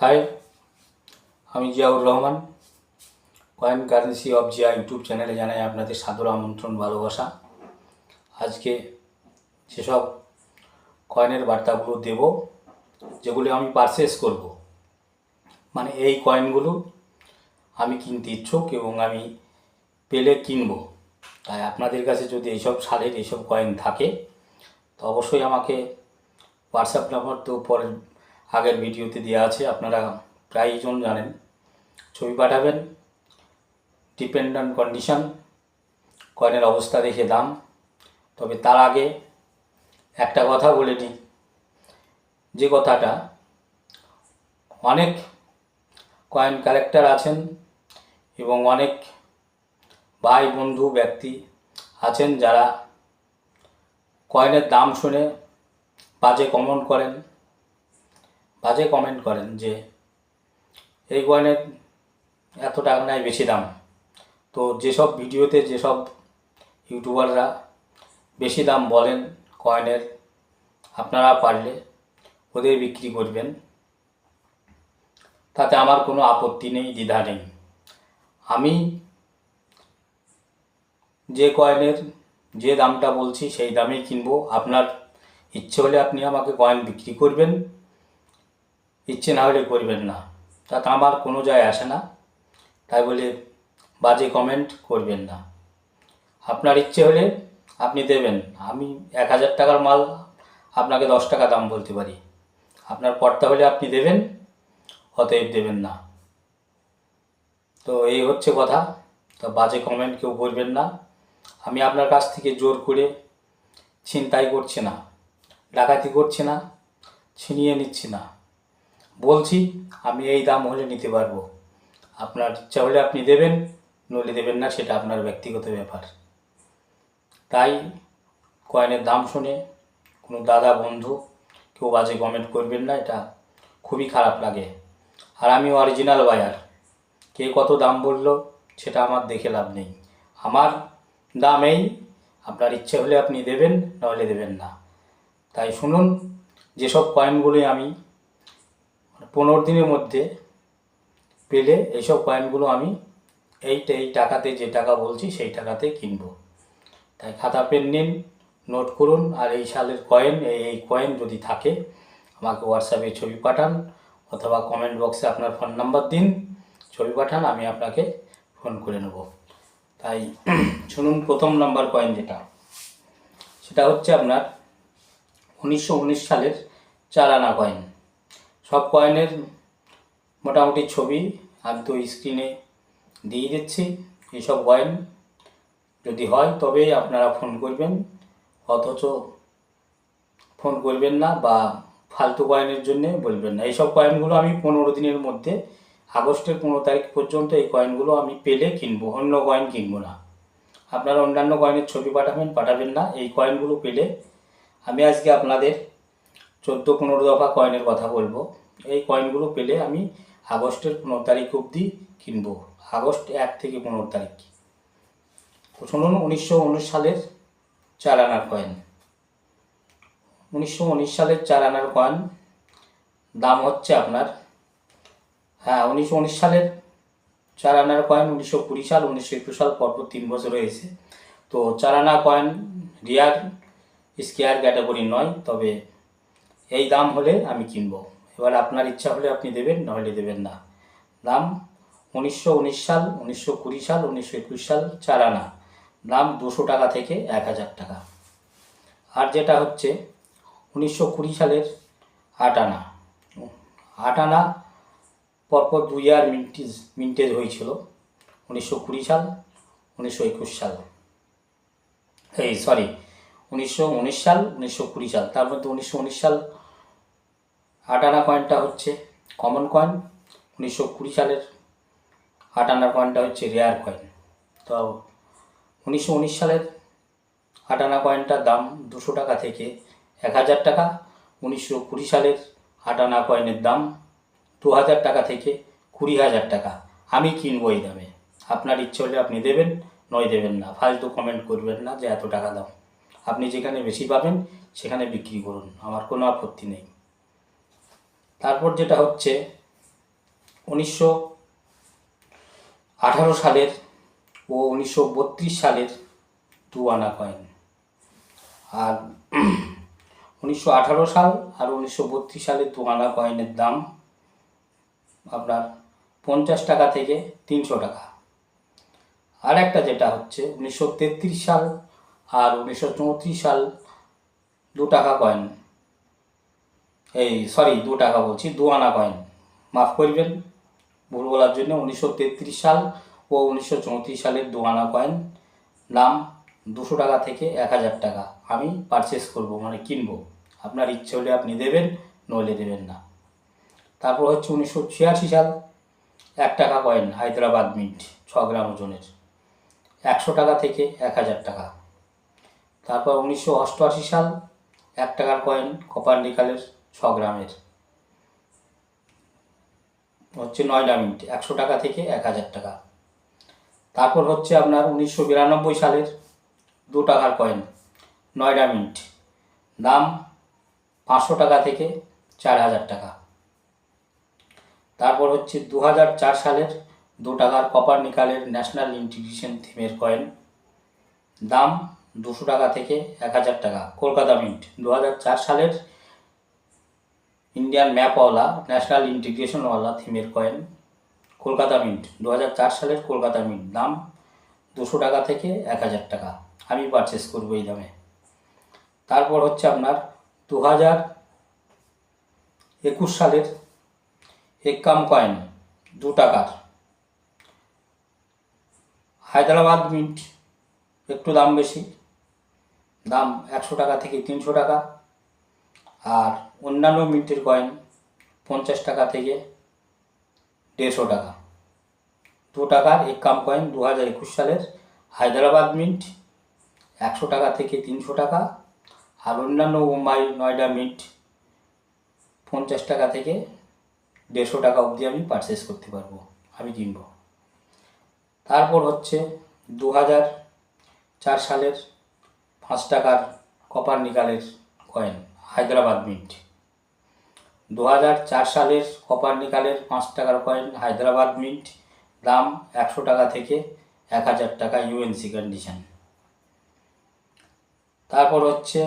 High, আমি Ziaur Rahman. Coin currency of Zia YouTube চ্যানেলে জানাই আপনাদের সাদর আমন্ত্রণ, ভালোবাসা। আজকে যেসব কয়েনের বার্তাগুলো দেব, যেগুলো আমি পারচেস করব, মানে এই কয়েনগুলো আমি কিনতে ইচ্ছুক এবং আমি পেলে কিনব। তাই আপনাদের কাছে যদি এইসব সালের এইসব কয়েন থাকে তো অবশ্যই আমাকে হোয়াটসঅ্যাপ নাম্বার তো পরের আগের ভিডিওতে দেওয়া আছে, আপনারা প্রায়জন জানেন। ছবি পাঠাবেন, ডিপেন্ড অন কন্ডিশন, কয়েনের অবস্থা দেখে দাম। তবে তার আগে একটা কথা বলে নিই, যে কথাটা, অনেক কয়েন কালেক্টর আছেন এবং অনেক ভাই বন্ধু ব্যক্তি আছেন যারা কয়েনের দাম শুনে বাজে কমেন্ট করেন যে এই কয়েনের এত টাকা নেয়, বেশি দাম। তো যেসব ভিডিওতে যেসব ইউটিউবাররা বেশি দাম বলেন কয়েনের, আপনারা পারলে ওদের বিক্রি করবেন, তাতে আমার কোনো আপত্তি নেই, দ্বিধা নেই। আমি যে কয়েনের যে দামটা বলছি সেই দামেই কিনবো। আপনার ইচ্ছে হলে আপনি আমাকে কয়েন বিক্রি করবেন, ইচ্ছে না হলে করবেন না, তাতে আমার কোনো যায় আসে না। তাই বলে বাজে কমেন্ট করবেন না। আপনার ইচ্ছে হলে আপনি দেবেন, আমি 1000 টাকার মাল আপনাকে 10 টাকা দাম বলতে পারি। আপনার পড়তে হলে আপনি দেবেন, অতএব দেবেন না। তো এই হচ্ছে কথা। তো বাজে কমেন্ট কেউ করবেন না। আমি আপনার কাছ থেকে জোর করে ছিনতাই করছি না, ডাকাতি করছি না, ছিনিয়ে নিচ্ছি না। বলছি আমি এই দাম হলে নিতে পারবো, আপনার ইচ্ছা হলে আপনি দেবেন, নইলে দেবেন না, সেটা আপনার ব্যক্তিগত ব্যাপার। তাই কয়েনের দাম শুনে কোনো দাদা বন্ধু কেউ বাজে কমেন্ট করবেন না, এটা খুবই খারাপ লাগে। আর আমি অরিজিনাল বায়ার, কে কত দাম বললো সেটা আমার দেখে লাভ নেই। আমার দাম এই, আপনার ইচ্ছে হলে আপনি দেবেন, নাহলে দেবেন না। তাই শুনুন, যেসব কয়েনগুলি আমি 15 দিনের মধ্যে পেলে এইসব কয়েনগুলো আমি এই টাকাতে, যে টাকা বলছি সেই টাকাতে কিনবো। তাই খাতা পেন নিন, নোট করুন। আর এই সালের কয়েন, এই কয়েন যদি থাকে আমাকে হোয়াটসঅ্যাপে ছবি পাঠান, অথবা কমেন্ট বক্সে আপনার ফোন নাম্বার দিন, ছবি পাঠান, আমি আপনাকে ফোন করে নেব। তাই শুনুন, প্রথম নাম্বার কয়েন যেটা, সেটা হচ্ছে আপনার 1919 সালের 4 আনা কয়েন। সব কয়েনের মোটামুটি ছবি আমি তো স্ক্রিনে দিয়ে দিচ্ছি। এইসব কয়েন যদি হয় তবেই আপনারা ফোন করবেন, অথচ ফোন করবেন না বা ফালতু কয়েনের জন্য বলবেন না। এইসব কয়েনগুলো আমি 15 দিনের মধ্যে, আগস্টের 15 তারিখ পর্যন্ত এই কয়েনগুলো আমি পেলে কিনবো, অন্য কয়েন কিনবো না। আপনারা অন্যান্য কয়েনের ছবি পাঠাবেন না। এই কয়েনগুলো পেলে আমি আজকে আপনাদের 14-15 দফা কয়েনের কথা বলবো। এই কয়েনগুলো পেলে আমি আগস্টের 15 তারিখ অবধি কিনবো, আগস্ট 1 থেকে 15 তারিখ। শুনুন, 1919 সালের 4 আনার কয়েন। 1919 সালের 4 আনার কয়েন দাম হচ্ছে আপনার, 1919 সালের 4 আনার কয়েন 1920 সাল, 1921 সাল, পরপর 3 বছর হয়েছে। তো 4 আনা কয়েন রিয়ার স্কেয়ার ক্যাটাগরি নয়, তবে এই দাম হলে আমি কিনবো। এবার আপনার ইচ্ছা হলে আপনি দেবেন, নাহলে দেবেন না। দাম 1919 সাল, 1920 সাল, 1921 সাল, 4 আনা, দাম 200 টাকা থেকে 1000 টাকা। আর যেটা হচ্ছে 1920 সালের 8 আনা, 8 আনা পরপর 2 ইয়ার মিন্টেজ হয়েছিল, 1920 সাল, 1921 সাল, 1919 সাল, 1920 সাল। তার মধ্যে 1919 সাল 8 আনা কয়েনটা হচ্ছে কমন কয়েন, 1920 সালের 8 আনার কয়েনটা হচ্ছে রেয়ার কয়েন। তো 1919 সালের 8 আনা কয়েনটার দাম 200 টাকা থেকে 1000 টাকা। 1920 সালের 8 আনা কয়েনের দাম 2000 টাকা থেকে 20,000 টাকা। আমি কিনবো এই দামে। আপনার ইচ্ছে হলে আপনি দেবেন, নয় দেবেন না। ফালতু কমেন্ট করবেন না যে এত টাকা দাম। আপনি যেখানে বেশি পাবেন সেখানে বিক্রি করুন, আমার কোনো আপত্তি নেই। তারপর যেটা হচ্ছে 1918 সালের ও 1932 সালের 2 আনা কয়েন। আর 1918 সাল আর 1932 সালের 2 আনা কয়েনের দাম আপনার 50 টাকা থেকে 300 টাকা। আর একটা যেটা হচ্ছে 1933 সাল আর 1934 সাল 2 টাকা কয়েন, 2 টাকা বলছি, 2 আনা কয়েন, মাফ করবেন ভুল বলার জন্য। 1933 সাল ও 1934 সালের 2 আনা কয়েন, দাম 200 টাকা থেকে 1000 টাকা। আমি পারচেস করব, মানে কিনবো। আপনার ইচ্ছে হলে আপনি দেবেন, নইলে দেবেন না। তারপর হচ্ছে 1986 সাল 1 টাকা কয়েন, হায়দ্রাবাদ মিন্ট, 6 গ্রাম ওজনের, 100 টাকা থেকে 1000 টাকা। তারপর 1988 সাল 1 টাকার কয়েন, কপার নিকেলের, 6 গ্রামের, হচ্ছে 9 মিন্ট, 100 টাকা থেকে 1000 টাকা। তারপর হচ্ছে আপনার 1992 সালের 2 টাকার কয়েন, 9 মিন্ট, দাম 500 টাকা থেকে 4000 টাকা। তারপর হচ্ছে 2004 সালের 2 টাকার কপার নিকেলের ন্যাশনাল ইন্টিগ্রেশন থিমের কয়েন, দাম 200 টাকা থেকে 1000 টাকা, কলকাতা মিন্ট। 2004 সালের ইন্ডিয়ান ম্যাপওয়ালা ন্যাশনাল ইন্টিগ্রেশনওয়ালা থিমের কয়েন, কলকাতা মিন্ট, 2004 সালের কলকাতা মিন্ট, দাম 200 টাকা থেকে 1000 টাকা। আমি পারচেস করবো এই দামে। তারপর হচ্ছে আপনার 2021 সালের একাম কয়েন, 2 টাকার, হায়দ্রাবাদ মিন্ট, একটু দাম বেশি, দাম 100 টাকা থেকে 300 টাকা। আর অন্যান্য মিন্টের কয়েন 50 টাকা থেকে 150 টাকা। 2 টাকার একাম কয়েন 2021 সালের হায়দ্রাবাদ মিন্ট, 100 টাকা থেকে 300 টাকা। আর অন্যান্য মুম্বাই নয়ডা মিন্ট 50 টাকা থেকে 150 টাকা অবধি আমি পারচেস করতে পারবো, আমি কিনব। তারপর হচ্ছে 2004 সালের 5 টাকার কপার নিকেলের কয়েন, হায়দ্রাবাদ মিন্ট। 2004 সালের কপার নিকেলের 5 টাকার কয়েন, হায়দ্রাবাদ মিন্ট, দাম 100 টাকা থেকে 1000 টাকা, ইউএনসি কন্ডিশন। তারপর হচ্ছে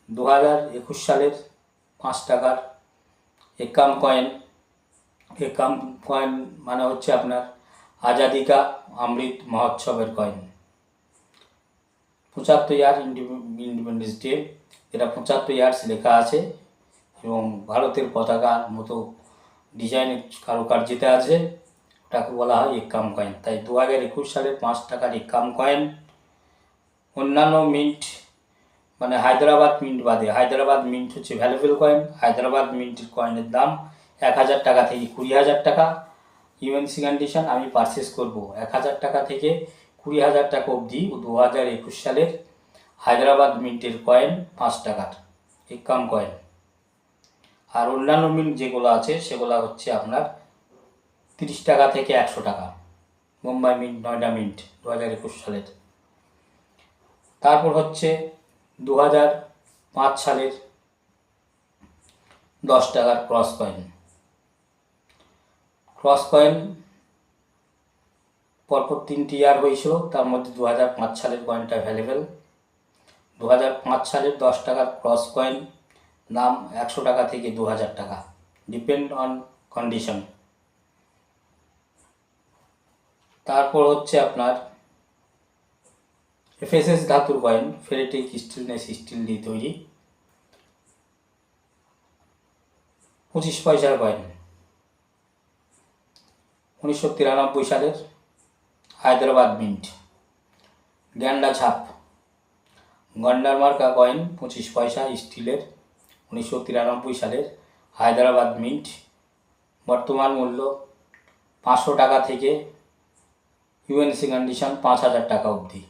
2021 সালের 5 টাকার একাম কয়েন, একাম কয়েন মানে হচ্ছে আপনার আজাদি কা অমৃত মহোৎসবের কয়েন, 75 ইয়ার ইন্ডিপেন্ডেন্স ডে, এটা 75 ইয়ার্স লেখা আছে এবং ভারতের পতাকার মতো ডিজাইনের কারুকার্যতে আছে, ওটাকে বলা হয় একাম কয়েন। তাই 2021 সালের 5 টাকার একাম কয়েন। অন্যান্য মিন্ট মানে হায়দ্রাবাদ মিন্ট বাদে, হায়দ্রাবাদ মিন্ট হচ্ছে ভ্যালুয়েবল কয়েন, হায়দ্রাবাদ মিন্টের কয়েনের দাম 1000 টাকা থেকে 20,000 টাকা, ইউএনসি কন্ডিশন। আমি পারচেস করব 1000 টাকা থেকে 20,000 টাকা অবধি 2021 সালের হায়দ্রাবাদ মিন্টের কয়েন, 5 টাকার একাম কয়েন। আর অন্যান্য মিন্ট যেগুলো আছে সেগুলো হচ্ছে আপনার 30 টাকা থেকে 100 টাকা, মুম্বাই মিন্ট, নয়ডা মিন্ট, 2021 সালের। তারপর হচ্ছে 2005 সালের 10 টাকার ক্রস কয়েন। ক্রস কয়েন পরপর 3টি ইয়ার হয়েছিল, তার মধ্যে 2005 সালের কয়েনটা অ্যাভেলেবেল। 2005 সালের 10 টাকার ক্রস কয়েন, দাম 100 টাকা থেকে 2000 টাকা, ডিপেন্ড অন কন্ডিশন। তারপর হচ্ছে আপনার এফএসএস ধাতুর কয়েন, ফেরিটিক স্টেনলেস স্টিল দিয়ে তৈরি, 25 পয়সার কয়েন, 1993 সালের হায়দ্রাবাদ মিন্ট, গ্যান্ডা ছাপ, গন্ডার মার্কা কয়েন, 25 পয়সা স্টিলের, 1993 সালের হায়দ্রাবাদ মিন্ট, বর্তমান মূল্য 500 টাকা থেকে ইউএনসি কন্ডিশন 5000 টাকা অবধি।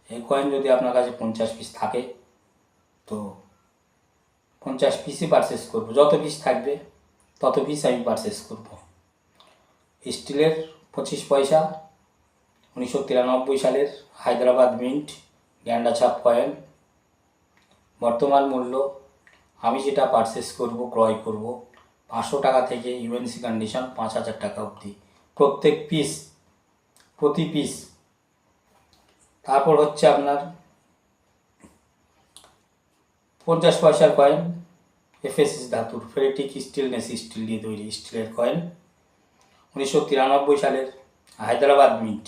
এই কয়েন যদি আপনার কাছে 50 পিস থাকে তো 50 পিসই পারচেস করব, যত পিস থাকবে তত পিস আমি পারচেস করব। স্টিলের 25 পয়সা, 1993 সালের হায়দ্রাবাদ মিন্ট, গ্যান্ডা ছাপ কয়েন, বর্তমান মূল্য আমি যেটা পারচেস করব, ক্রয় করব, 500 টাকা থেকে ইউএনসি কন্ডিশন 5000 টাকা অবধি প্রতি পিস। তারপর হচ্ছে আপনার 50 পয়সার কয়েন, এফএসএস ধাতুর ফেরেটিক স্টেনলেস স্টিল দিয়ে তৈরি স্টিলের কয়েন। 1993 সালের হায়দ্রাবাদ মিন্ট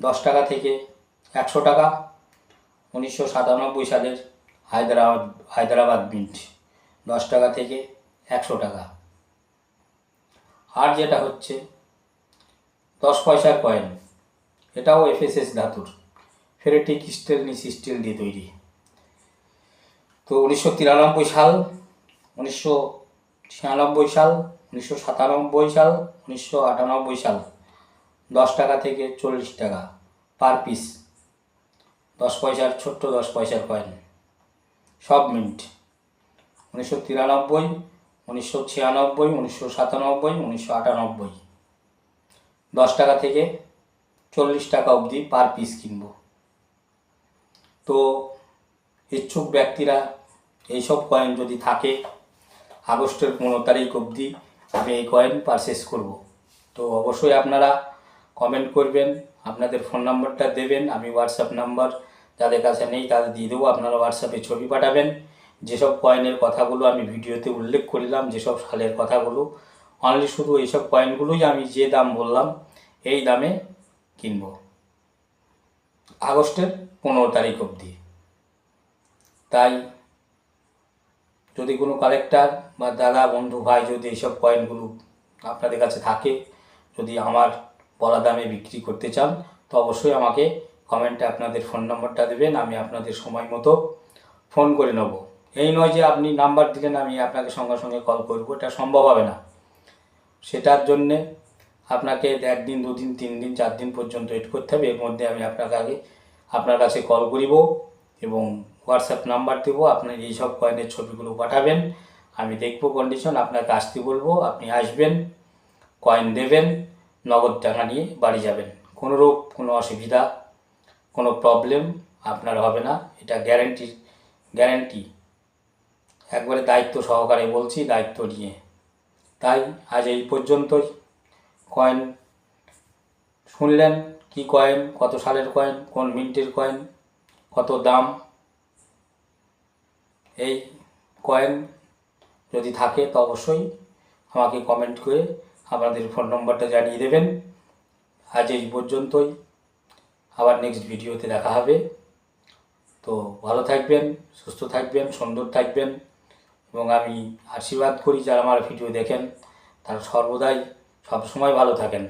10 টাকা থেকে 100 টাকা। 1997 সালের হায়দ্রাবাদ মিন্ট 10 টাকা থেকে 100 টাকা। আর যেটা হচ্ছে 10 পয়সার কয়েন, এটাও এফএসএস ধাতুর ফেরেটিক স্টেনলেস স্টিল দিয়ে তৈরি। তো 1993 সাল, 1996 সাল, 1997 সাল, 1998 সাল 10 টাকা থেকে 40 টাকা পার পিস 10 পয়সার ছোট্ট 10 পয়সার কয়েন, সব মিন্ট। 1993, 1996, 1997, 1998 10 টাকা থেকে 40 টাকা অবধি পার পিস কিনব। তো ইচ্ছুক ব্যক্তিরা এইসব কয়েন যদি থাকে, আগস্টের 15 তারিখ অবধি আমি এই কয়েন পারচেস করব। তো অবশ্যই আপনারা কমেন্ট করবেন, আপনাদের ফোন নাম্বারটা দেবেন, আমি হোয়াটসঅ্যাপ নাম্বার যাদের কাছে নেই তাদের দিয়ে দেবো। আপনারা হোয়াটসঅ্যাপে ছবি পাঠাবেন। যেসব কয়েনের কথাগুলো আমি ভিডিওতে উল্লেখ করলাম, যেসব সালের কথাগুলো, অনলি শুধু এইসব কয়েনগুলোই আমি যে দাম বললাম এই দামে কিনব আগস্টের 15 তারিখ অবধি। তাই যদি কোনো কালেক্টর বা দাদা বন্ধু ভাই যদি এইসব কয়েনগুলো আপনাদের কাছে থাকে, যদি আমার বলা দামে বিক্রি করতে চান, তো অবশ্যই আমাকে কমেন্টে আপনাদের ফোন নাম্বারটা দেবেন, আমি আপনাদের সময় মতো ফোন করে নেব। এই নয় যে আপনি নাম্বার দিলেন আমি আপনাকে সঙ্গে সঙ্গে কল করব, এটা সম্ভব হবে না। সেটার জন্যে আপনাকে 1 দিন 2 দিন 3 দিন 4 দিন পর্যন্ত ওয়েট করতে হবে। এর মধ্যে আমি আপনার কাছে কল করিব এবং হোয়াটসঅ্যাপ নাম্বার দেবো। আপনার এইসব কয়েনের ছবিগুলো পাঠাবেন, আমি দেখব কন্ডিশন, আপনাকে আসতে বলবো, আপনি আসবেন, কয়েন দেবেন, নগদ টাকা নিয়ে বাড়ি যাবেন। কোনো অসুবিধা, কোনো প্রবলেম আপনার হবে না, এটা গ্যারেন্টি একবারে দায়িত্ব সহকারে বলছি, দায়িত্ব নিয়ে। তাই আজ এই পর্যন্তই। কয়েন শুনলেন, কি কয়েন, কত সালের কয়েন, কোন মিন্টের কয়েন, কত দাম। এই কয়েন যদি থাকে তো অবশ্যই আমাকে কমেন্ট করে আপনাদের ফোন নম্বরটা জানিয়ে দেবেন। আজ এই পর্যন্তই, আবার নেক্সট ভিডিওতে দেখা হবে। তো ভালো থাকবেন, সুস্থ থাকবেন, সুন্দর থাকবেন এবং আমি আশীর্বাদ করি যারা আমার ভিডিও দেখেন তারা সর্বদাই সবসময় ভালো থাকেন।